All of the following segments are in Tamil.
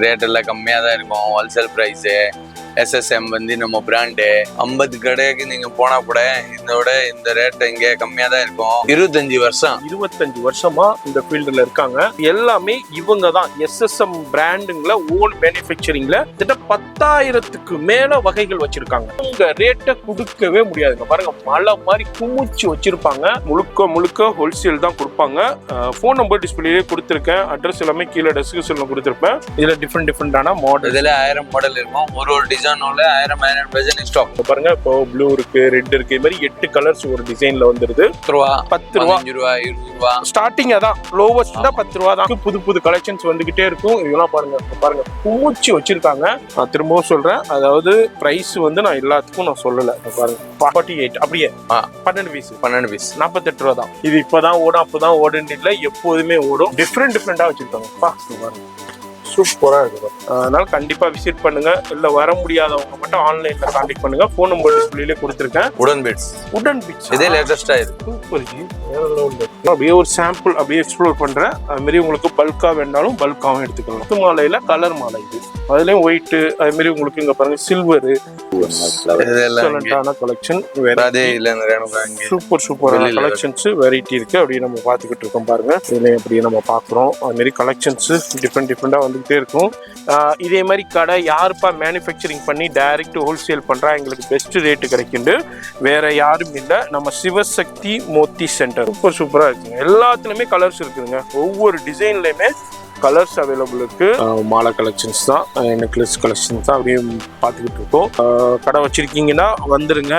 ரேட் எல்லாம் கம்மியா தான் இருக்கும். Wholesale price. SSM வந்து நம்ம பிராண்டு. 50 கடைக்கு நீங்க போனா கூட இந்த ரேட் இங்க கம்மியா தான் இருக்கும். 25 வருஷமா இந்த ஃபீல்டுல இருக்காங்க. எல்லாமே இவங்க தான் SSM பிராண்டுங்கள ஓன் மேனுஃபேக்சரிங்ல கிட்ட 10,000க்கு மேல வகைகள் வச்சிருக்காங்க. உங்க ரேட்டை கொடுக்கவே முடியாதுங்க. பாருங்க, மலை மாதிரி குமிச்சு வச்சிருப்பாங்க. முழுக்க ஹோல்சேல் தான் கொடுப்பாங்க. ஃபோன் நம்பர் டிஸ்பிளேயே கொடுத்துருக்கேன். அட்ரஸ் எல்லாமே கீழே டிஸ்கிரிப்ஷன்ல கொடுத்துருப்பேன். இதுல டிஃப்ரெண்டான மாடல், இதுல 1000 மாடல் இருக்கும். ஒரு டிசைனோட 1000 டிசைன் ஸ்டாக். பாருங்க, இப்போ ப்ளூ இருக்கு, ரெட் இருக்கு, இது மாதிரி 8 கலர்ஸ் ஒரு டிசைன்ல வந்துருது. 10 ரூபா, 20 ரூபா ஸ்டார்டிங். அதான் லோவஸ்ட் தான் 10 ரூபா தான். புது கலெக்ஷன்ஸ் வந்துகிட்டே இருக்கும். இதெல்லாம் பாருங்க குமிச்சு வச்சிருக்காங்க. நான் திரும்பவும் சொல்றேன், அதாவது பிரைஸ் வந்து நான் எல்லாத்துக்கும் நான் சொல்லல. பாருங்க 48 அப்படியே 12 பீஸ் 48 ரூபா தான். இது இப்பதான் ஓடும் அப்பதான் ஓடுன்னு இல்லை, எப்போதுமே ஓடும். டிஃப்ரெண்டா வச்சிருக்காங்க. பாருங்க, சூப்பரா இருக்கு. அதனால கண்டிப்பா விசிட் பண்ணுங்க. இல்ல வர முடியாதவங்க மட்டும் ஆன்லைன்ல கான்டாக்ட் பண்ணுங்க. ஃபோன் நம்பர் டிஸ்பிளேல கொடுத்துருக்கேன். உடன் பீட்ஸ் இதே லேட்டஸ்டா இருக்கு. சூப்பர். அப்படியே ஒரு சாம்பிள் அப்படியே எக்ஸ்ப்ளோர் பண்றேன். அது மாதிரி உங்களுக்கு பல்கா வேணாலும் பல்காவும் எடுத்துக்கலாம். முத்து மாலையில கலர் மாலை இது, அதுலயும் ஒயிட். அது மாதிரி உங்களுக்கு இங்க பாருங்க silver collection. Super collections variety இருக்கு. அப்படியே நம்ம பாத்துக்கிட்டு இருக்கோம். பாருங்க, இதுலயும் அப்படியே நம்ம பாக்குறோம். அது மாதிரி கலெக்ஷன்ஸ் டிஃப்ரெண்டா வந்துகிட்டே இருக்கும். இதே மாதிரி கடை யாருப்பா மேனுஃபேக்சரிங் பண்ணி டைரக்ட் ஹோல்சேல் பண்றா, எங்களுக்கு பெஸ்ட் ரேட்டு கிடைக்குது. வேற யாரும் இல்லை, நம்ம சிவசக்தி மோத்தி சென்டர். சூப்பரா இருக்குங்க. எல்லாத்துலயுமே கலர்ஸ் இருக்குதுங்க. ஒவ்வொரு டிசைன்லயுமே கலர்ஸ் அவைலபிள் இருக்கு. மாலை கலெக்ஷன்ஸ் தான், நெக்லஸ் கலெக்ஷன்ஸ் தான் அப்படியே பார்த்துக்கிட்டு இருக்கோம். கடை வச்சிருக்கீங்கன்னா வந்துருங்க.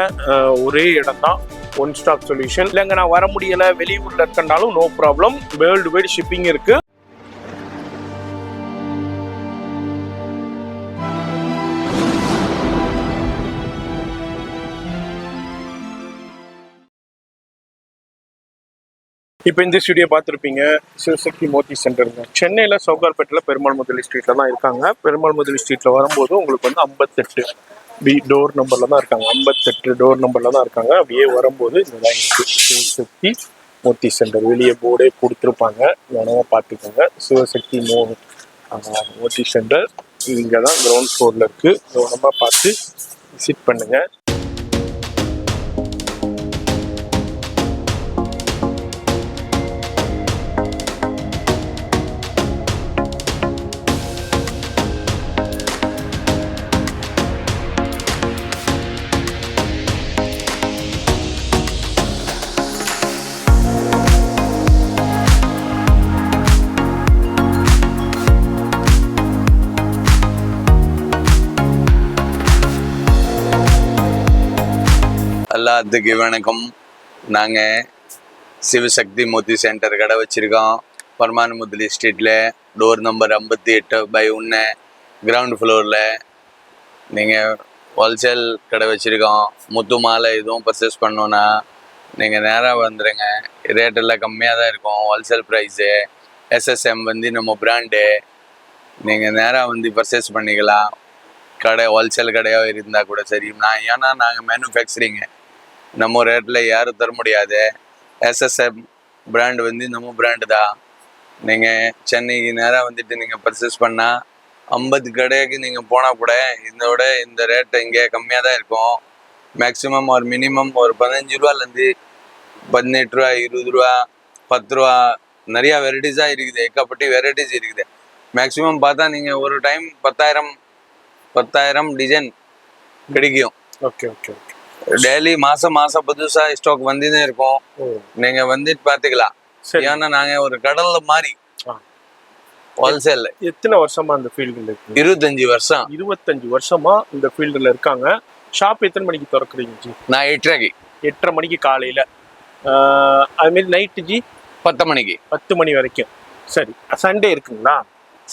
ஒரே இடம் தான், ஒன் ஸ்டாப் சொல்யூஷன். இல்லைங்க நான் வர முடியல, வெளியூர்ல இருக்கனாலும் no problem. World wide shipping இருக்கு. இப்போ இந்த ஸ்டுடியோ பார்த்துருப்பீங்க, சிவசக்தி மோத்தி சென்டருங்க. சென்னையில் சவுகார்பேட்டில் பெருமாள் முதலி ஸ்ட்ரீட்டில் தான் இருக்காங்க. பெருமாள் முதலி ஸ்ட்ரீட்டில் வரும்போது உங்களுக்கு வந்து 58 டோர் நம்பரில் தான் இருக்காங்க. 58 டோர் நம்பரில் தான் இருக்காங்க. அப்படியே வரும்போது இதுதான் இருக்குது, சிவசக்தி மோத்தி சென்டர். வெளியே போர்டே கொடுத்துருப்பாங்க, வேணால் பார்த்துக்கோங்க. சிவசக்தி மோத்தி சென்டர் இங்கே தான் கிரவுண்ட் ஃப்ளோரில் இருக்குது. கவனமாக பார்த்து விசிட் பண்ணுங்கள். எல்லாத்துக்கு வணக்கம். நாங்கள் சிவசக்தி மோத்தி சென்டர் கடை வச்சுருக்கோம். பெருமாள் முதலி ஸ்ட்ரீட்டில் டோர் நம்பர் 58/1 கிரவுண்ட் ஃப்ளோரில். நீங்கள் ஹோல்சேல் கடை வச்சுருக்கோம். முத்து மாலை எதுவும் பர்ச்சேஸ் பண்ணோன்னா நீங்கள் நேராக வந்துடுங்க. ரேட் எல்லாம் கம்மியாக தான் இருக்கும். Wholesale price. SSM வந்து நம்ம பிராண்டு. நீங்கள் நேராக வந்து பர்ச்சேஸ் பண்ணிக்கலாம். கடை ஹோல்சேல் கடையாக இருந்தால் கூட சரி. ஏன்னா நாங்கள் மேனுஃபேக்சரிங்கு நம்ம ரேட்டில் யாரும் தர முடியாது. SSM பிராண்டு வந்து நம்ம பிராண்டு தான். நீங்கள் சென்னைக்கு நேராக வந்துட்டு நீங்கள் பர்ச்சேஸ் பண்ணால் 50 கடைக்கு நீங்கள் போனால் கூட இந்த ரேட்டு இங்கே கம்மியாக தான் இருக்கும். மேக்ஸிமம் ஒரு மினிமம் ஒரு 15 ரூபாலேருந்து 18 ரூபா, 20 ரூபா, 10 ரூபா நிறையா வெரைட்டிஸாக இருக்குது. ஏகப்பட்டி வெரைட்டிஸ் இருக்குது. மேக்ஸிமம் பார்த்தா நீங்கள் ஒரு டைம் 10,000 டிசைன் கிடைக்கும். Okay okay okay. டெய்லி மாசம் புதுசா ஸ்டாக் வந்துனே இருக்கும். நீங்க வந்துட்டு பாத்துக்கலாம். ஏன்னா நாங்க ஒரு கடல்ல மாதிரி ஹோல்சேல். எத்தனை வருஷமா இந்த ஃபீல்டுல இருக்கு? 25 வருஷமா இந்த ஃபீல்டுல இருக்காங்க. ஷாப் எத்தனை மணிக்கு திறக்குறீங்க ஜி? நான் 8:30 மணிக்கு காலையில. அது மாதிரி நைட்டு ஜி 10 மணிக்கு 10 மணி வரைக்கும். சரி, சண்டே இருக்குங்களா?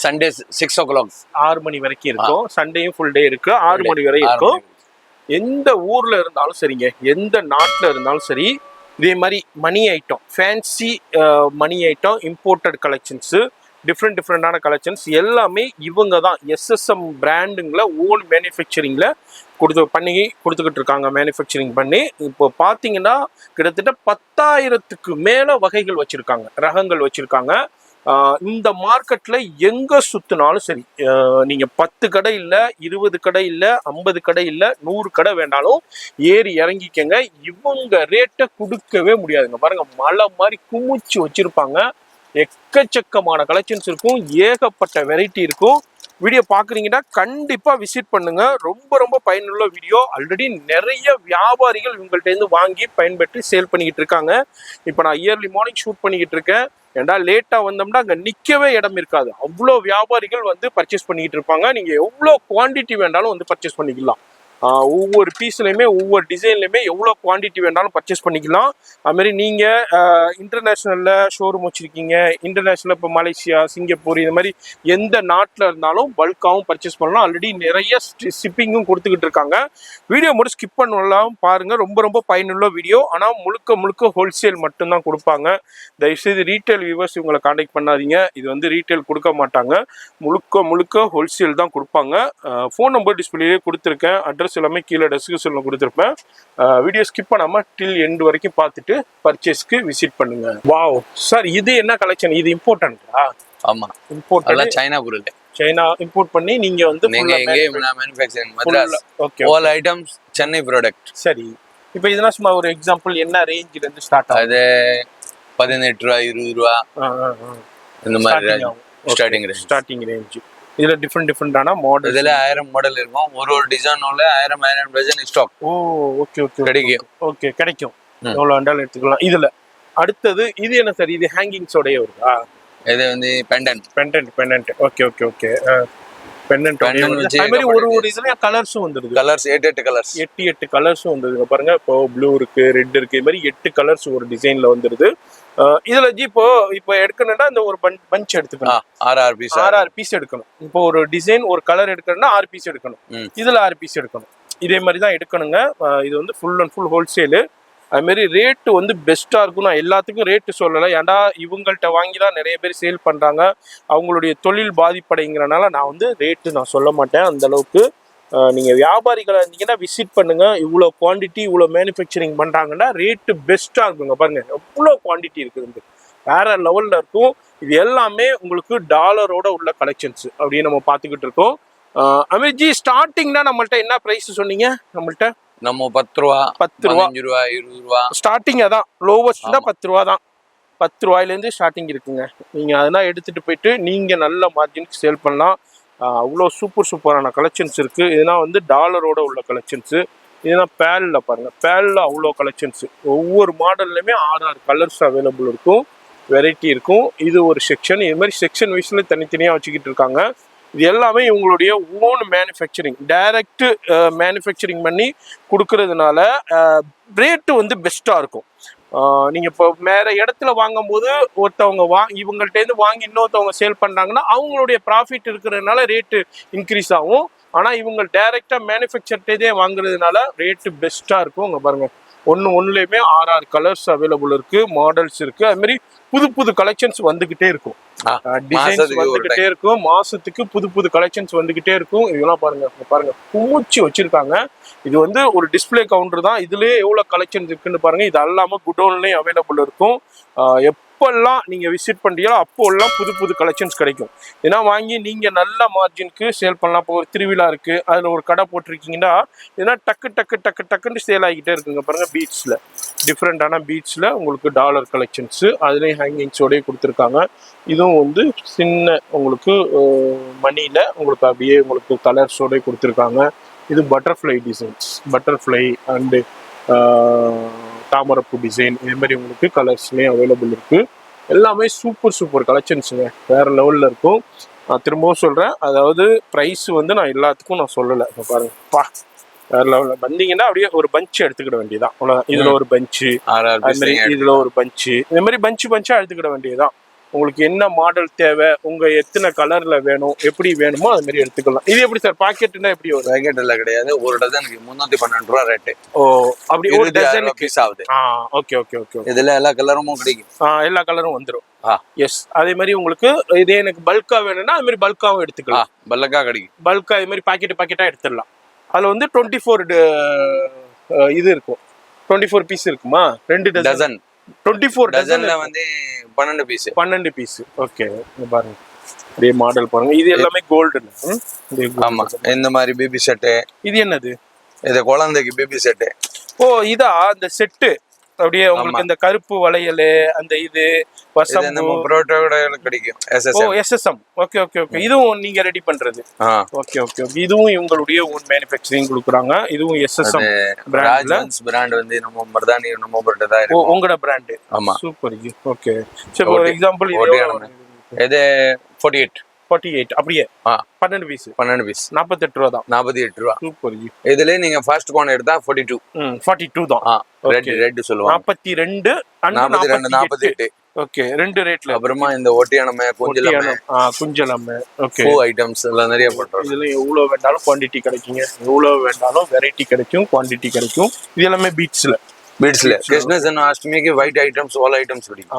சண்டே 6 o'clock 6 மணி வரைக்கும் இருக்கும். சண்டேயும் ஃபுல் டே இருக்கு. 6 மணி வரை இருக்கும். எந்த ஊர்ல இருந்தாலும் சரிங்க, எந்த நாட்டில் இருந்தாலும் சரி, இதே மாதிரி மணி ஐட்டம், ஃபேன்சி மணி ஐட்டம், இம்போர்ட்டட் கலெக்ஷன்ஸு, டிஃப்ரெண்டான கலெக்ஷன்ஸ் எல்லாமே இவங்க தான் SSM பிராண்டுங்களை ஓன் மேனுஃபேக்சரிங்கில் கொடுத்துக்கிட்டு இருக்காங்க. மேனுஃபேக்சரிங் பண்ணி இப்போ பார்த்தீங்கன்னா கிட்டத்தட்ட 10,000க்கு மேலே வகைகள் வச்சுருக்காங்க, ரகங்கள் வச்சுருக்காங்க. இந்த மார்க்கெட்ல எங்க சுத்தினாலும் சரி, நீங்க 10 கடை இல்ல, 20 கடை இல்ல, 50 கடை இல்ல, 100 கடை வேண்டாலும் ஏறி இறங்கிக்கங்க. இவங்க ரேட்டை கொடுக்கவே முடியாதுங்க. பாருங்க, மலை மாதிரி குமிச்சு வச்சிருப்பாங்க. எக்கச்சக்கமான கலெக்ஷன்ஸ் இருக்கும், ஏகப்பட்ட வெரைட்டி இருக்கும். வீடியோ பார்க்குறீங்கன்னா கண்டிப்பாக விசிட் பண்ணுங்க. ரொம்ப ரொம்ப பயனுள்ள வீடியோ. ஆல்ரெடி நிறைய வியாபாரிகள் இவங்கள்ட்டேருந்து வாங்கி பயன்பெற்று சேல் பண்ணிக்கிட்டு இருக்காங்க. இப்போ நான் இயர்லி மார்னிங் ஷூட் பண்ணிக்கிட்டு இருக்கேன். ஏன்டா லேட்டாக வந்தோம்னா அங்கே நிற்கவே இடம் இருக்காது. அவ்வளோ வியாபாரிகள் வந்து பர்ச்சேஸ் பண்ணிக்கிட்டு இருப்பாங்க. நீங்கள் எவ்வளோ குவான்டிட்டி வேண்டாலும் வந்து பர்ச்சேஸ் பண்ணிக்கலாம். ஒவ்வொரு பீஸ்லையுமே ஒவ்வொரு டிசைன்லையுமே எவ்வளோ குவான்டிட்டி வேண்டாலும் பர்ச்சேஸ் பண்ணிக்கலாம். அதுமாரி நீங்கள் இன்டர்நேஷ்னலில் ஷோரூம் வச்சுருக்கீங்க, இன்டர்நேஷ்னல் இப்போ மலேசியா, சிங்கப்பூர், இது மாதிரி எந்த நாட்டில் இருந்தாலும் பல்காகவும் பர்ச்சேஸ் பண்ணலாம். ஆல்ரெடி நிறைய ஷிப்பிங்கும் கொடுத்துக்கிட்டு இருக்காங்க. வீடியோ மட்டும் ஸ்கிப் பண்ணலாம் பாருங்கள். ரொம்ப ரொம்ப பயனுள்ள வீடியோ. ஆனால் முழுக்க முழுக்க ஹோல்சேல் மட்டும்தான் கொடுப்பாங்க. தயவுசெய்து ரீட்டைல் வியூவர்ஸ் இவங்களை காண்டாக்ட் பண்ணாதீங்க. இது வந்து ரீட்டைல் கொடுக்க மாட்டாங்க. முழுக்க முழுக்க ஹோல்சேல் தான் கொடுப்பாங்க. ஃபோன் நம்பர் டிஸ்பிளேயே கொடுத்துருக்கேன். அட்ரஸ் எல்லாமே கீழே டெஸ்கிரிப்ஷனில் கொடுத்துருப்பேன். வீடியோ ஸ்கிப் பண்ணாமல் டில் எண்ட் வரைக்கும் பார்த்துட்டு பர்ச்சேஸ்க்கு விசிட் பண்ணுங்க. வாவ் சார், இது என்ன கலெக்ஷன்? இது இம்போர்ட்டன்ட்டா? ஆமா, இம்போர்ட் அதெல்லாம் சைனா பொருள். சைனா இம்போர்ட் பண்ணி நீங்க வந்து நீங்க எங்கே manufacturing Madras. Okay, all items Chennai product. சரி. இப்போ இதெல்லாம் சும்மா ஒரு எக்ஸாம்பிள், என்ன ரேஞ்சில இருந்து ஸ்டார்ட் ஆகுது? அது 18 ரூபா, 20 ரூபா இந்த மாதிரி ஸ்டார்டிங் ரேஞ்ச். இதுல டிஃபரெண்டான மாடல், இதுல 1000 மாடல் இருக்கும். ஒரு டிசைன்ல 1000 டஜன் ஸ்டாக். ஓ ஓகே ஓகே, கிடைக்கும். ஓகே கிடைக்கும். எவ்வளவு வேண்டாலும் எடுத்துக்கலாம். இதுல அடுத்தது இது என்ன சார்? இது ஹேங்கிங்ஸோடய வருதா? இது வந்து pendant. Okay okay okay. Pendant மாதிரி ஒரு இதுல கலர்ஸும் வந்துருது. கலர்ஸ் 8 கலர்ஸும் வந்துருது பாருங்க. இப்போ ப்ளூ இருக்கு, ரெட் இருக்கு, இது மாதிரி 8 கலர்ஸ் ஒரு டிசைன்ல வந்துருது. இதுல இப்போ எடுக்கணும்னா இந்த ஒரு பஞ்ச் எடுத்துக்கணும். 6 பீஸ் எடுக்கணும். இப்போ ஒரு டிசைன் ஒரு கலர் எடுக்கணும்னா 6 பீஸ் எடுக்கணும். இதுல 6 பீஸ் எடுக்கணும். இதே மாதிரி தான் எடுக்கணுங்க. இது வந்து ஃபுல் அண்ட் ஃபுல் ஹோல்சேலு. அதுமாரி ரேட்டு வந்து பெஸ்ட்டாக இருக்கும். நான் எல்லாத்துக்கும் ரேட்டு சொல்லலை, ஏன்டா இவங்கள்ட்ட வாங்கி தான் நிறைய பேர் சேல் பண்ணுறாங்க. அவங்களுடைய தொழில் பாதிப்படைங்கிறனால நான் வந்து ரேட்டு நான் சொல்ல மாட்டேன் அந்தளவுக்கு. நீங்கள் வியாபாரிகளை இருந்தீங்கன்னா விசிட் பண்ணுங்கள். இவ்வளோ குவான்டிட்டி இவ்வளோ மேனுஃபேக்சரிங் பண்ணுறாங்கன்னா ரேட்டு பெஸ்ட்டாக இருக்குங்க. பாருங்கள் எவ்வளோ குவான்டிட்டி இருக்குது, வேறு லெவலில் இருக்கும். இது எல்லாமே உங்களுக்கு டாலரோட உள்ள கலெக்ஷன்ஸ் அப்படின்னு நம்ம பார்த்துக்கிட்டு இருக்கோம். அமீர்ஜி, ஸ்டார்டிங்னா நம்மள்ட்ட என்ன ப்ரைஸ் சொன்னீங்க? நம்ம 10 ரூபா, 15 ரூபா, 20 ரூபா ஸ்டார்டிங். அதான் லோவஸ்ட் தான் 10 ரூபா தான். 10 ரூபாயிலேருந்து ஸ்டார்டிங் இருக்குங்க. நீங்கள் அதெல்லாம் எடுத்துகிட்டு போயிட்டு நீங்கள் நல்ல மார்ஜினுக்கு சேல் பண்ணலாம். அவ்வளோ சூப்பரான கலெக்ஷன்ஸ் இருக்குது. இதெல்லாம் வந்து டாலரோட உள்ள கலெக்ஷன்ஸு. இதெல்லாம் பேலில் பாருங்கள், பேலில் அவ்வளோ கலெக்ஷன்ஸு. ஒவ்வொரு மாடல்லையுமே 6 கலர்ஸ் அவைலபிள் இருக்கும், வெரைட்டி இருக்கும். இது ஒரு செக்ஷன். இது மாதிரி செக்ஷன் வைஸில் தனித்தனியாக வச்சுக்கிட்டு இருக்காங்க. இது எல்லாமே இவங்களுடைய ஓன் மேனுஃபேக்சரிங், டைரக்ட் மேனுஃபேக்சரிங் பண்ணி கொடுக்கறதுனால ரேட்டு வந்து பெஸ்ட்டாக இருக்கும். நீங்கள் இப்போ வேறு இடத்துல வாங்கும்போது ஒருத்தவங்க இவங்கள்ட்டேருந்து வாங்கி இன்னொருத்தவங்க சேல் பண்ணுறாங்கன்னா அவங்களுடைய ப்ராஃபிட் இருக்கிறதுனால ரேட்டு இன்க்ரீஸ் ஆகும். ஆனால் இவங்க டைரெக்டாக மேனுஃபேக்சர்ட்டே வாங்குறதுனால ரேட்டு பெஸ்ட்டாக இருக்கும். இங்கே பாருங்கள், ஒன்றுலேயுமே 6 கலர்ஸ் அவைலபிள் இருக்குது, மாடல்ஸ் இருக்குது. அதுமாரி புது கலெக்ஷன்ஸ் வந்துக்கிட்டே இருக்கும், டிசைன்ஸ் வந்துக்கிட்டே இருக்கும். மாதத்துக்கு புது கலெக்ஷன்ஸ் வந்துக்கிட்டே இருக்கும். இதெல்லாம் பாருங்கள் குமிச்சு வச்சுருக்காங்க. இது வந்து ஒரு டிஸ்பிளே கவுண்டர் தான். இதுலேயே எவ்வளோ கலெக்ஷன்ஸ் இருக்குன்னு பாருங்கள். இது அல்லாமல் குடோன்லேயும் அவைலபிள் இருக்கும். எப்பெல்லாம் நீங்கள் விசிட் பண்ணுறீங்களோ அப்போல்லாம் புது கலெக்ஷன்ஸ் கிடைக்கும். ஏன்னா வாங்கி நீங்கள் நல்ல மார்ஜினுக்கு சேல் பண்ணலாம். இப்போ ஒரு திருவிழா இருக்குது, அதில் ஒரு கடை போட்டிருக்கீங்கன்னா ஏன்னா டக்குன்னு சேல் ஆகிக்கிட்டே இருக்குங்க. பாருங்கள், பீட்ஸில் டிஃப்ரெண்ட்டான பீட்ஸில் உங்களுக்கு டாலர் கலெக்ஷன்ஸு, அதுலேயும் ஹேங்கிங்ஸோடய கொடுத்துருக்காங்க. இதுவும் வந்து சின்ன உங்களுக்கு மணியில் உங்களுக்கு அப்படியே உங்களுக்கு கலர்ஸோடய கொடுத்துருக்காங்க. இது பட்டர்ஃப்ளை டிசைன்ஸ், பட்டர்ஃப்ளை அண்டு தாமரப்பூ டிசைன், இது மாதிரி உங்களுக்கு கலர்ஸ்லேயே அவைலபிள் இருக்குது. எல்லாமே சூப்பர் கலெக்ஷன்ஸுங்க, வேறு லெவலில் இருக்கும். நான் திரும்பவும் சொல்கிறேன், அதாவது ப்ரைஸ் வந்து நான் எல்லாத்துக்கும் நான் சொல்லலை. இப்போ பாருங்கப்பா, வேறு லெவலில் வந்தீங்கன்னா அப்படியே ஒரு பஞ்ச் எடுத்துக்கிட வேண்டியதான், அவ்வளோதான். இதில் ஒரு பஞ்சு, அதுமாதிரி இதில் ஒரு பஞ்சு, இந்த மாதிரி பஞ்சாக எடுத்துக்கிட வேண்டியதுதான். உங்களுக்கு என்ன மாடல் தேவை, உங்கள் எத்தனை கலரில் வேணும், எப்படி வேணுமோ அது மாதிரி எடுத்துக்கலாம். இது எப்படி சார் பாக்கெட்டுனா எப்படி வரும்? பாக்கெட் எல்லாம் கிடையாது, ஒரு டசனுக்கு 312 ரூபா ரேட்டு. ஓ, அப்படி ஒரு டசனுக்கு பீஸ் ஆகுது. ஓகே. இதில் எல்லா கலரும் கிடைக்கும். எல்லா கலரும் வந்துடும். எஸ், அதே மாதிரி உங்களுக்கு இதே எனக்கு பல்கா வேணும்னா அது மாதிரி பல்காவும் எடுத்துக்கலாம். பல்கா கிடைக்கும். பல்கா இது மாதிரி பாக்கெட்டாக எடுத்துடலாம். அதில் வந்து 24 இது இருக்கும், 24 பீஸ் இருக்குமா, 2 டசன். 24 டசன் டசன்ல வந்து 12 பீஸ். 12 பீஸ். ஓகே, இங்க பாருங்க இதே மாடல் பாருங்க. இது எல்லாமே கோல்டு. ஆமா, இந்த மாதிரி பேபி செட்டு. இது என்னது? இது குழந்தைக்கு பேபி செட்டு. ஓ, இதா அந்த செட்டு? அப்படியே உங்களுக்கு இந்த கருப்பு வளையல், அந்த இது இது நம்ம புரோட்டோட கிடைக்கும். ஓ, எஸ்எஸ்எம். Okay okay okay. இதுவும் நீங்க ரெடி பண்றது? Okay okay okay. இதுவும் இவங்களுடைய ஓன் மேனுஃபேக்சரிங் கொடுக்குறாங்க. இதுவும் எஸ்எஸ்எம் பிராண்ட்ல. பிராண்ட் வந்து நம்ம மர்தானி நம்ம பிராண்ட் தான் இருக்கு. உங்களோட பிராண்ட். ஆமா, சூப்பர் ஜி. ஓகே, சரி, ஃபார் எக்ஸாம்பிள் இது 48 அப்படியே 12 பீஸ் 48 ரூபா தான். 48 ரூபா. Super G. இதுல நீங்க ஃபர்ஸ்ட் கோன் எடுத்தா 42 தான். ரெட் சொல்லுவாங்க. 42 48. ஓகே, ரெண்டு ரேட்ல. அப்புறமா இந்த ஒட்டியானமே குஞ்சலமே. ஓகே, பூ ஐட்டம்ஸ் எல்லாம் நிறைய பண்றோம். இதுல எவ்வளவு வேண்டாலும் குவாண்டிட்டி கிடைக்குங்க, எவ்வளவு வேண்டாலும் வெரைட்டி கிடைக்கும், குவாண்டிட்டி கிடைக்கும். இது எல்லாமே பீட்ஸ்ல கிருஷ்ணன் அஷ்டமிக்கு ஒயிட் ஐட்டம்ஸ் ஆல் ஐட்டம்ஸ் கிடைக்கும்.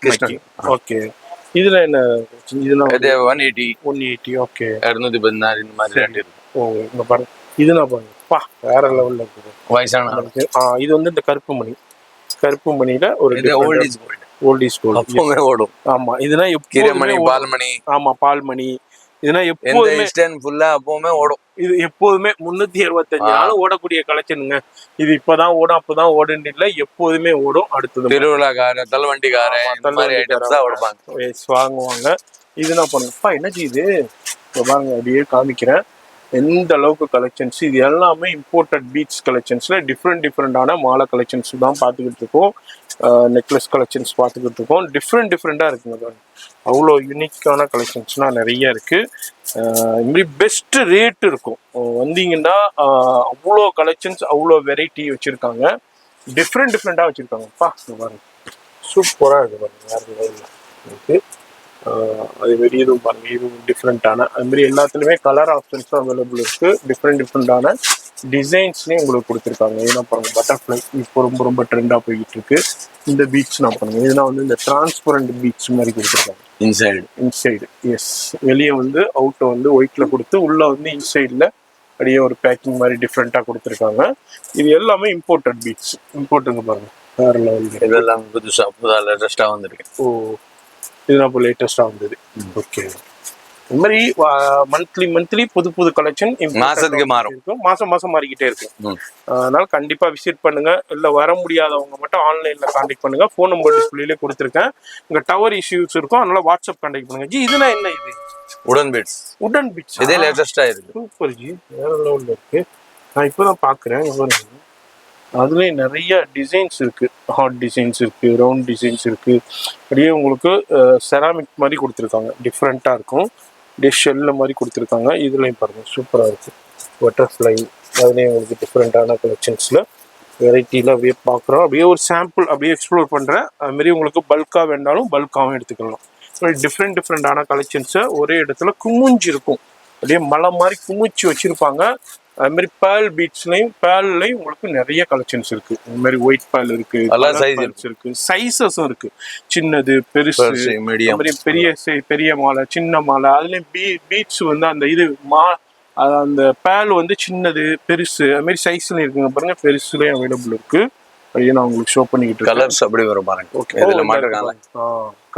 கிருஷ்ணன். ஓகே, இதுல என்ன? இதுல 180. ஓகே, 216 இந்த மாதிரி ரேட் இருக்கு. ஓ, இங்க பாருங்க, இதுனா பாருங்க, பா வேற லெவல்ல இருக்கு. வயசான இது வந்து இந்த கருப்பு மணியில ஒரு ஓல்ட் இஸ் கோல்ட் எப்பவுமே ஓடும். ஆமா, இதுனா எப்பவுமே பால்மணி. ஆமா, பால்மணி. இதுனா எப்பவுமே ஃபுல்லா எப்பவுமே ஓடும். இது எப்போதுமே 365 நாளும் ஓடக்கூடிய கலெக்ஷனுங்க. இது இப்பதான் ஓடும் அப்பதான் ஓடுன்னு இல்ல, எப்போதுமே ஓடும். அடுத்தது திருவிழாக்கார தள்ளுவண்டிக்கார வாங்குவாங்க. இது நான் பண்ணுப்பா என்ன செய்யுது பாருங்க, அப்படியே காமிக்கிறேன் எந்த அளவுக்கு கலெக்ஷன்ஸ். இது எல்லாமே இம்போர்ட்டட் பீட்ஸ் கலெக்ஷன்ஸ்ல டிஃப்ரெண்டான மாலை கலெக்ஷன்ஸ் தான் பார்த்துக்கிட்டு இருக்கோம். நெக்லஸ் கலெக்ஷன்ஸ் பார்த்துக்கிட்டு இருக்கோம். டிஃப்ரெண்டா இருக்குங்க பாருங்க. அவ்வளோ யூனிக்கான கலெக்ஷன்ஸ்லாம் நிறைய இருக்கு. இது மாதிரி பெஸ்ட் ரேட் இருக்கும். வந்தீங்கன்னா அவ்வளோ கலெக்ஷன்ஸ், அவ்வளோ வெரைட்டி வச்சிருக்காங்க. டிஃப்ரெண்டா வச்சிருக்காங்க. பாருங்க, சூப்பரா இருக்கு பாருங்க. வேற இருக்கு. அதேமாரி இதுவும் பாருங்க, இதுவும் டிஃப்ரெண்டான அதுமாரி எல்லாத்துலேயுமே கலர் ஆப்ஷன்ஸும் அவைலபிள் இருக்கு. டிஃப்ரெண்டான டிசைன்ஸ்லேயும் உங்களுக்கு கொடுத்துருக்காங்க. இதெல்லாம் பாருங்க, பட்டர்ஃப்ளை இப்போ ரொம்ப ட்ரெண்டாக போய்கிட்டு இருக்கு. இந்த பீட்ஸ் நான் பண்ணுங்க, இதெல்லாம் வந்து இந்த டிரான்ஸ்பரண்ட் பீட்ஸ் மாதிரி கொடுத்துருக்காங்க. இன்சைடு எஸ், வெளியே வந்து அவுட்டை வந்து ஒயிட்ல கொடுத்து உள்ள வந்து இன்சைட்ல அப்படியே ஒரு பேக்கிங் மாதிரி டிஃப்ரெண்டா கொடுத்துருக்காங்க. இது எல்லாமே இம்போர்ட்டட் பீட்ஸ். இம்போர்ட்டுங்க பாருங்க, வேற லெவல். இதெல்லாம் புதுசா லேட்டஸ்டா வந்திருக்கு. ஓ, இதுதான் இப்போ லேட்டஸ்டாக வந்தது. ஓகே, இந்த மாதிரி மந்த்லி புது கலெக்ஷன் மாசத்துக்கு மாறும், மாசம் மாறிக்கிட்டே இருக்கும். அதனால கண்டிப்பா விசிட் பண்ணுங்க. இல்ல வர முடியாதவங்க மட்டும் ஆன்லைன்ல கான்டாக்ட் பண்ணுங்க. ஃபோன் நம்பர் டிஸ்பிளேல கொடுத்துருக்கேன். இங்க டவர் இஷ்யூஸ் இருக்கும், அதனால வாட்ஸ்அப் கான்டாக்ட் பண்ணுங்க. ஜி, இதுனா என்ன? இது உடன் பீட்ஸ். இதே லேட்டஸ்டா இருக்கு. சூப்பர் ஜி, வேற லெவல்ல இருக்கு. நான் இப்பதான் பாக்குறேன். அதுலேயே நிறைய டிசைன்ஸ் இருக்கு. ஹார்ட் டிசைன்ஸ் இருக்கு, ரவுண்ட் டிசைன்ஸ் இருக்கு. அப்படியே உங்களுக்கு செராமிக் மாதிரி கொடுத்துருக்காங்க. டிஃப்ரெண்ட்டாக இருக்கும். அப்படியே ஷெல்ல மாதிரி கொடுத்துருக்காங்க. இதுலேயும் பாருங்க, சூப்பராக இருக்கு. பட்டர்ஃப்ளை அதுலேயும் உங்களுக்கு டிஃப்ரெண்ட்டான கலெக்ஷன்ஸில் வெரைட்டியில் அப்படியே பார்க்குறோம். அப்படியே ஒரு சாம்பிள் அப்படியே எக்ஸ்ப்ளோர் பண்ணுறேன். அதுமாரி உங்களுக்கு பல்காக வேணாலும் பல்காகவும் எடுத்துக்கலாம். டிஃப்ரெண்டான கலெக்ஷன்ஸை ஒரே இடத்துல குமிஞ்சு இருக்கும். அப்படியே மலை மாதிரி குமிச்சு வச்சுருப்பாங்க. அது மாதிரி பேர்ல் பீட்ஸ்லையும் பேர்லையும் உங்களுக்கு நிறைய கலெக்ஷன்ஸ் இருக்கு. இந்த மாதிரி ஒயிட் பேர்ல் இருக்கு, இருக்கு, சைஸஸும் இருக்கு. சின்னது, பெருசு, பெரிய மாலை, சின்ன மாலை. அதுலயும் பீட்ஸ் வந்து அந்த இது அந்த பேர்ல் வந்து சின்னது, பெருசு, அது மாதிரி சைஸ்ல இருக்குங்க பாருங்க. பெருசுலயும் அவைலபிள் இருக்கு. அப்படியே நான் உங்களுக்கு ஷோ பண்ணிக்கிட்டு இருக்கேன். கலர்ஸ் அப்படி வரும் பாருங்க. ஓகே, இதுல மாட்டறகால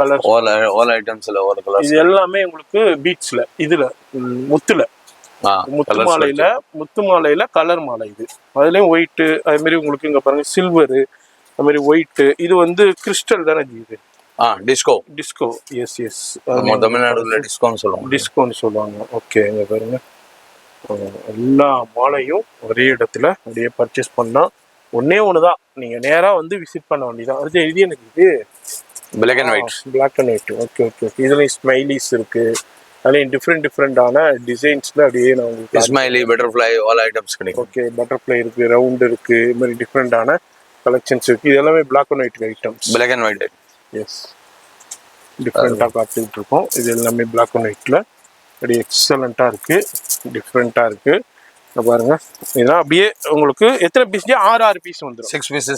கலர்ஸ் ஆல் ஐட்டம்ஸ்ல ஒரு கலர். இது எல்லாமே உங்களுக்கு பீட்ஸ்ல, இதுல முத்து மாலையில கலர் மாலை. இது அதுலயும் ஒயிட், அது மாதிரி உங்களுக்கு இங்க பாருங்க சில்வரு, அது மாதிரி ஒயிட். இது வந்து கிறிஸ்டல் தானே இது? டிஸ்கோ. எஸ். தமிழ்நாடுல டிஸ்கோன்னு சொல்லுவாங்க. ஓகே, இங்க பாருங்க, எல்லா மாலையும் ஒரே இடத்துல அப்படியே பர்ச்சேஸ் பண்ணா ஒண்ணுதான். நீங்க நேரா வந்து விசிட் பண்ண வேண்டியதான். அது இது எனக்கு இது பிளாக் அண்ட் ஒயிட். ஓகே. இதுலயும் ஸ்மைலிஸ் இருக்கு. அதுலேயும் டிஃப்ரெண்டான டிசைன்ஸ்ல அப்படியே நான் உங்களுக்கு ஸ்மைலி, பட்டர்ஃப்ளை ஆல் ஐட்டம்ஸ் கிடைக்கும். ஓகே, பட்டர்ஃப்ளை இருக்கு, ரவுண்ட் இருக்கு, இது மாதிரி டிஃப்ரெண்டான கலெக்ஷன்ஸ் இருக்கு. இது எல்லாமே black and white items. Black and white yes, டிஃப்ரெண்டாக பார்த்துக்கிட்டு இருக்கோம். இது எல்லாமே பிளாக் அண்ட் ஒயிட்ல அப்படியே எக்ஸலண்ட்டாக இருக்கு, டிஃப்ரெண்ட்டாக இருக்கு. பாருங்க, இதெல்லாம் அப்படியே உங்களுக்கு எத்தனை பீஸ்? 6 பீஸ் வந்துடும்.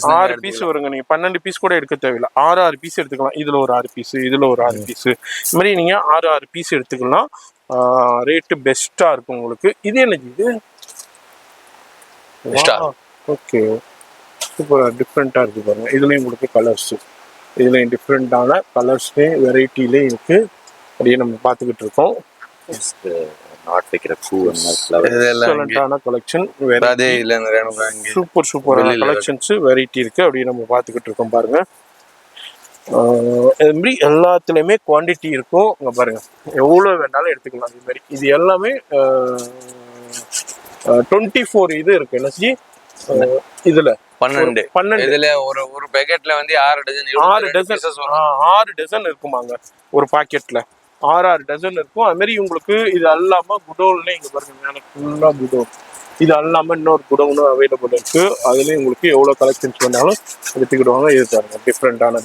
6 பீஸ் வருங்க. நீங்க 12 பீஸ் கூட எடுக்க தேவையில்லை. 6 பீஸ் எடுத்துக்கலாம். இதுல ஒரு 6 பீஸ், இதுல ஒரு 6 பீஸ், இந்த மாதிரி நீங்க 6 பீஸ் எடுத்துக்கலாம். ரேட்டு பெஸ்டா இருக்கும் உங்களுக்கு. இது என்ன இது? ஓகே, சூப்பராக டிஃப்ரெண்ட்டாக இருக்குது பாருங்கள். இதுலேயும் உங்களுக்கு கலர்ஸு, இதுலேயும் டிஃப்ரெண்ட்டான கலர்ஸ்லேயும் வெரைட்டிலேயும் இருக்குது. அப்படியே நம்ம பார்த்துக்கிட்டு இருக்கோம். நாட் வைக்கிற பூ எக்ஸலண்ட்டான கலெக்ஷன், அதே இல்ல சூப்பர் சூப்பரான கலெக்ஷன்ஸு வெரைட்டி இருக்குது. அப்படியே நம்ம பார்த்துக்கிட்டு இருக்கோம் பாருங்கள். இது மாதிரி எல்லாத்துலேயுமே குவான்டிட்டி இருக்கும். இங்கே பாருங்கள், எவ்வளோ வேணாலும் எடுத்துக்கலாம். இது மாதிரி இது எல்லாமே 24 இது இருக்கு என்எஸ்ஜி. இதுல 12 இதுல ஒரு பேக்கெட்ல வந்து 6 டசன் இருக்குமாங்க. ஒரு பாக்கெட்ல 6 டசன் இருக்கும். அது மாதிரி உங்களுக்கு இது அல்லாம குடோன்ல இங்க பாருங்க, எனக்கு ஃபுல்லா குடோன். இது அல்லாம இன்னொரு குடோனும் அவைலபிள் இருக்கு. அதுலயும் உங்களுக்கு எவ்வளவு கலெக்ஷன்ஸ் வேணாலும் எடுத்துக்கிடுவாங்க. இது பாருங்க, டிஃப்ரெண்டான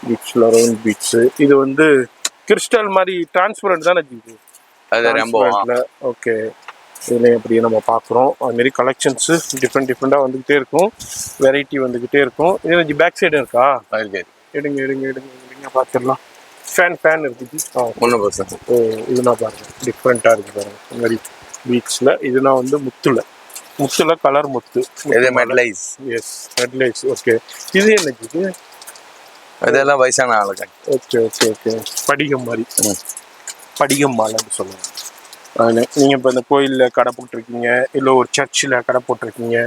பீட்ஸ்ல ரவுண்ட் பீட்ஸ். இது வந்து கிறிஸ்டல் மாதிரி டிரான்ஸ்பரண்ட் தானே இது. ஓகே, இதுலேயும் அப்படியே நம்ம பார்க்குறோம். அதுமாரி கலெக்ஷன்ஸு டிஃப்ரெண்ட்டாக வந்துக்கிட்டே இருக்கும், வெரைட்டி வந்துக்கிட்டே இருக்கும். இது பேக் சைடு இருக்கா? எடுங்க பார்த்துடலாம். ஃபேன் இருக்குது. ஓ, இதுனா பாருங்கள், டிஃப்ரெண்ட்டாக இருக்குது பாருங்கள். இந்த மாதிரி பீட்ஸில் இதுனா வந்து முத்துல கலர் முத்து. எஸ், ஹெட்லைஸ். ஓகே, இது என்ன இது? அதெல்லாம் வயசான ஆளுங்க. ஓகே. படிகம் மாதிரி, படிகம் மாலைன்னு சொல்லுவாங்க. நீங்கள் இப்போ இந்த கோயிலில் கடை போட்டிருக்கீங்க, இல்லை ஒரு சர்ச்சில் கடை போட்டிருக்கீங்க,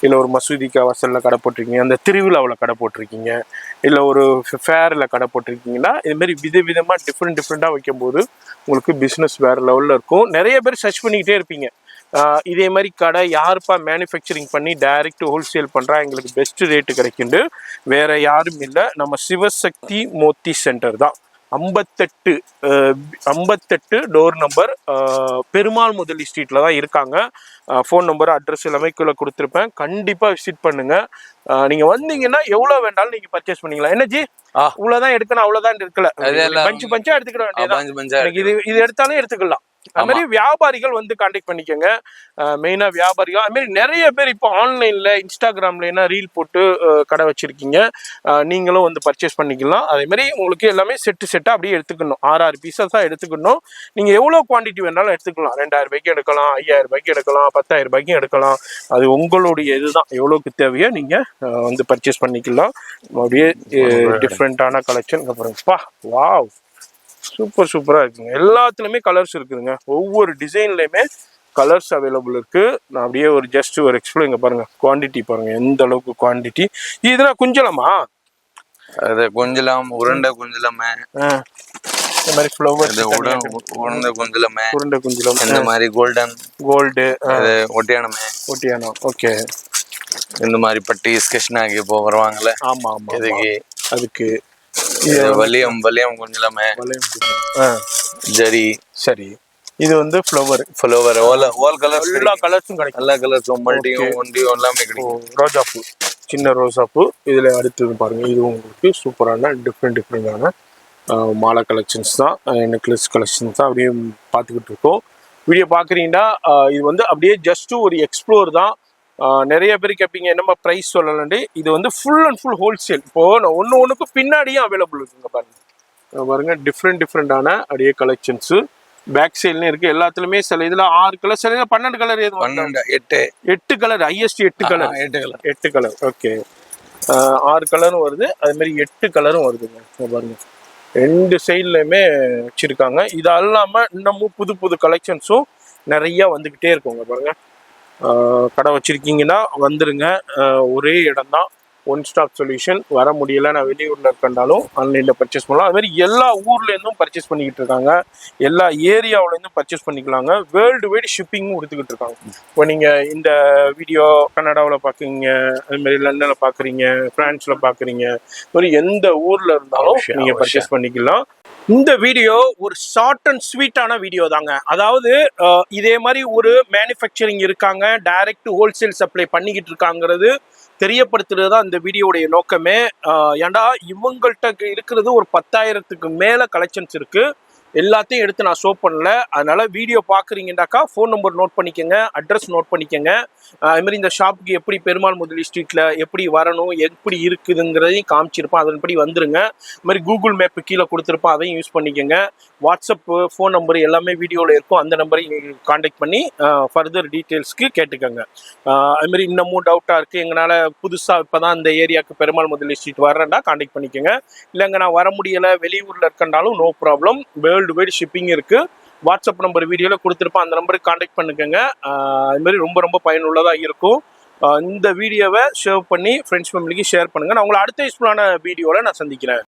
இல்லை ஒரு மசூதிக்கு வாசலில் கடை போட்டிருக்கீங்க, அந்த திருவிழாவில் கடை போட்டிருக்கீங்க, இல்லை ஒரு ஃபேரில் கடை போட்டிருக்கீங்கன்னா இதுமாரி விதவிதமாக டிஃப்ரெண்ட்டாக வைக்கும்போது உங்களுக்கு பிஸ்னஸ் வேறு லெவலில் இருக்கும். நிறைய பேர் சர்ச் பண்ணிக்கிட்டே இருப்பீங்க, இதே மாதிரி கடை யாருப்பா மேனுஃபேக்சரிங் பண்ணி டைரக்ட் ஹோல்சேல் பண்ணுறா, எங்களுக்கு பெஸ்ட் ரேட்டு கிடைக்குண்டு. வேறு யாரும் இல்லை, நம்ம சிவசக்தி மோத்தி சென்டர் தான். 58 டோர் நம்பர், பெருமாள் முதலி ஸ்ட்ரீட்டில் தான் இருக்காங்க. ஃபோன் நம்பர், அட்ரஸ் எல்லாமே கீழே கொடுத்துருப்பேன். கண்டிப்பாக விசிட் பண்ணுங்கள். நீங்கள் வந்தீங்கன்னா எவ்வளோ வேண்டாலும் நீங்கள் பர்ச்சேஸ் பண்ணிக்கலாம். என்ன ஜி, இவ்வளோதான் எடுக்கணும் அவ்வளோதான் இருக்கல, பஞ்சா எடுத்துக்கிட வேண்டியது. இது எடுத்தாலும் எடுத்துக்கலாம். அது மாதிரி வியாபாரிகள் வந்து கான்டாக்ட் பண்ணிக்கோங்க. மெயினாக வியாபாரிகள் அது மாதிரி நிறைய பேர் இப்போ ஆன்லைனில் இன்ஸ்டாகிராம்ல ரீல் போட்டு கடை வச்சுருக்கீங்க. நீங்களும் வந்து பர்ச்சேஸ் பண்ணிக்கலாம். அதே மாதிரி உங்களுக்கு எல்லாமே செட்டாக அப்படியே எடுத்துக்கணும். 6 பீசஸாக எடுத்துக்கணும். நீங்கள் எவ்வளோ குவான்டிட்டி வேணாலும் எடுத்துக்கலாம். 2000 ரூபாய்க்கு எடுக்கலாம், 5000 ரூபாய்க்கு எடுக்கலாம், 10,000 ரூபாய்க்கும் எடுக்கலாம். அது உங்களுடைய இதுதான், எவ்வளோக்கு தேவையோ நீங்கள் வந்து பர்ச்சேஸ் பண்ணிக்கலாம். அப்படியே டிஃப்ரெண்ட்டான கலெக்ஷன். அப்புறம்ப்பா வாவ், சூப்பராக இருக்குங்க. எல்லாத்துலேயுமே கலர்ஸ் இருக்குதுங்க. ஒவ்வொரு டிசைன்லையுமே கலர்ஸ் அவைலபிள் இருக்கு. நான் அப்படியே ஒரு ஜஸ்ட் ஒரு எக்ஸ்பிளைன் பாருங்க, குவான்டிட்டி பாருங்க எந்த அளவுக்கு குவான்டிட்டி. இதெல்லாம் குஞ்சலமா? அது குஞ்சலம், உருண்டை குஞ்சலமே, இந்த மாதிரி ஃப்ளவர் உருண்டை குஞ்சலம், இந்த மாதிரி கோல்டு, ஒட்டியானம். ஓகே, இந்த மாதிரி பட்டி கிருஷ்ணாக்கு இப்போ வருவாங்கல்ல. ஆமா அதுக்கு வலியம் குஞ்சலமே, ஜரி. சரி, இது வந்து ஃப்ளவர் ஆல் கலர்ஸ், எல்லா கலர்ஸும் கிடைக்கும். எல்லா கலர்ஸும் மல்டியும் ஒண்டியும் எல்லாமே கிடைக்கும். ரோஜாப்பூ, சின்ன ரோசாப்பூ. இதில் அடுத்தது பாருங்க, இது உங்களுக்கு சூப்பரான டிஃப்ரெண்டான மாலை கலெக்ஷன்ஸ் தான், நெக்லஸ் கலெக்ஷன்ஸ் தான் அப்படியே பார்த்துக்கிட்டு இருக்கோம். வீடியோ பார்க்குறீங்கன்னா இது வந்து அப்படியே ஜஸ்ட் ஒரு எக்ஸ்ப்ளோர் தான். நிறைய பேர் கேட்பீங்க என்னம்மா ப்ரைஸ் சொல்லலான்ட்டு. இது வந்து ஃபுல் அண்ட் ஃபுல் ஹோல்சேல். இப்போது நான் ஒன்றுக்கும் பின்னாடியும் அவைலபிள் இருக்குங்க பாருங்க. டிஃப்ரெண்டான அப்படியே கலெக்ஷன்ஸு பேக் சைட்லேயும் இருக்குது. எல்லாத்துலேயுமே சில இதில் 6 கலர், சில இதில் 12 கலர், எதுவும் 8 கலர், ஹையஸ்ட் 8 கலர். ஓகே, 6 கலரும் வருது, அதுமாரி 8 கலரும் வருதுங்க. பாருங்க, 2 சைட்லையுமே வச்சுருக்காங்க. இது இல்லாமல் இன்னமும் புது கலெக்ஷன்ஸும் நிறையா வந்துக்கிட்டே இருக்குங்க பாருங்க. கடை வச்சுருக்கீங்கன்னா வந்துடுங்க. ஒரே இடம் தான், ஒன் ஸ்டாப் சொல்யூஷன். வர முடியலை, நான் வெளியூரில் இருக்கண்டாலும் ஆன்லைனில் பர்ச்சேஸ் பண்ணலாம். அதுமாதிரி எல்லா ஊர்லேருந்தும் பர்ச்சேஸ் பண்ணிக்கிட்டு இருக்காங்க, எல்லா ஏரியாவிலேருந்தும் பர்ச்சேஸ் பண்ணிக்கலாங்க. வேர்ல்டு வைடு ஷிப்பிங்கும் கொடுத்துக்கிட்டு இருக்காங்க. இப்போ நீங்கள் இந்த வீடியோ கனடாவில் பார்க்குறீங்க, அதுமாரி லண்டனில் பார்க்குறீங்க, ஃப்ரான்ஸில் பார்க்குறீங்க, ஒரு எந்த ஊரில் இருந்தாலும் நீங்கள் பர்ச்சேஸ் பண்ணிக்கலாம். இந்த வீடியோ ஒரு ஷார்ட் அண்ட் ஸ்வீட்டான வீடியோ தாங்க. அதாவது இதே மாதிரி ஒரு மேனுஃபேக்சரிங் இருக்காங்க, டைரக்ட் ஹோல்சேல் சப்ளை பண்ணிக்கிட்டு இருக்காங்கிறது தெரியப்படுத்துறது தான் இந்த வீடியோடைய நோக்கமே. ஏன்டா இவங்கள்ட்ட இருக்கிறது ஒரு 10,000க்கு மேலே கலெக்ஷன்ஸ் இருக்குது. எல்லாத்தையும் எடுத்து நான் ஷோ பண்ணல. அதனால வீடியோ பார்க்குறீங்கன்னாக்கா ஃபோன் நம்பர் நோட் பண்ணிக்கோங்க, அட்ரஸ் நோட் பண்ணிக்கோங்க. அதுமாதிரி இந்த ஷாப்புக்கு எப்படி பெருமாள் முதலி ஸ்ட்ரீட்டில் எப்படி வரணும், எப்படி இருக்குதுங்கிறதையும் காமிச்சிருப்பேன். அதன்படி வந்துருங்க. இது மாதிரி கூகுள் மேப்பு கீழே கொடுத்துருப்பேன், அதையும் யூஸ் பண்ணிக்கோங்க. வாட்ஸ்அப்பு ஃபோன் நம்பர் எல்லாமே வீடியோவில் இருக்கும். அந்த நம்பரையும் காண்டாக்ட் பண்ணி ஃபர்தர் டீட்டெயில்ஸ்க்கு கேட்டுக்கோங்க. அதுமாரி இன்னமும் டவுட்டாக இருக்குது, எங்களால் புதுசாக இப்போ தான் இந்த ஏரியாவுக்கு பெருமாள் முதலி ஸ்ட்ரீட் வர்றேன்டா காண்டாக்ட் பண்ணிக்கோங்க. இல்லைங்க நான் வர முடியலை, வெளியூரில் இருக்கண்டாலும் no problem, world wide shipping இருக்குது. வாட்ஸ்அப் நம்பர் வீடியோவில் கொடுத்துருப்பேன், அந்த நம்பருக்கு காண்டாக்ட் பண்ணுங்க. அதுமாரி ரொம்ப ரொம்ப பயனுள்ளதாக இருக்கும். இந்த வீடியோவை ஷேர் பண்ணி ஃப்ரெண்ட்ஸ் ஃபேமிலிக்கு ஷேர் பண்ணுங்கள். நான் உங்களை அடுத்த யூஸ்ஃபுல்லான வீடியோவில் நான் சந்திக்கிறேன்.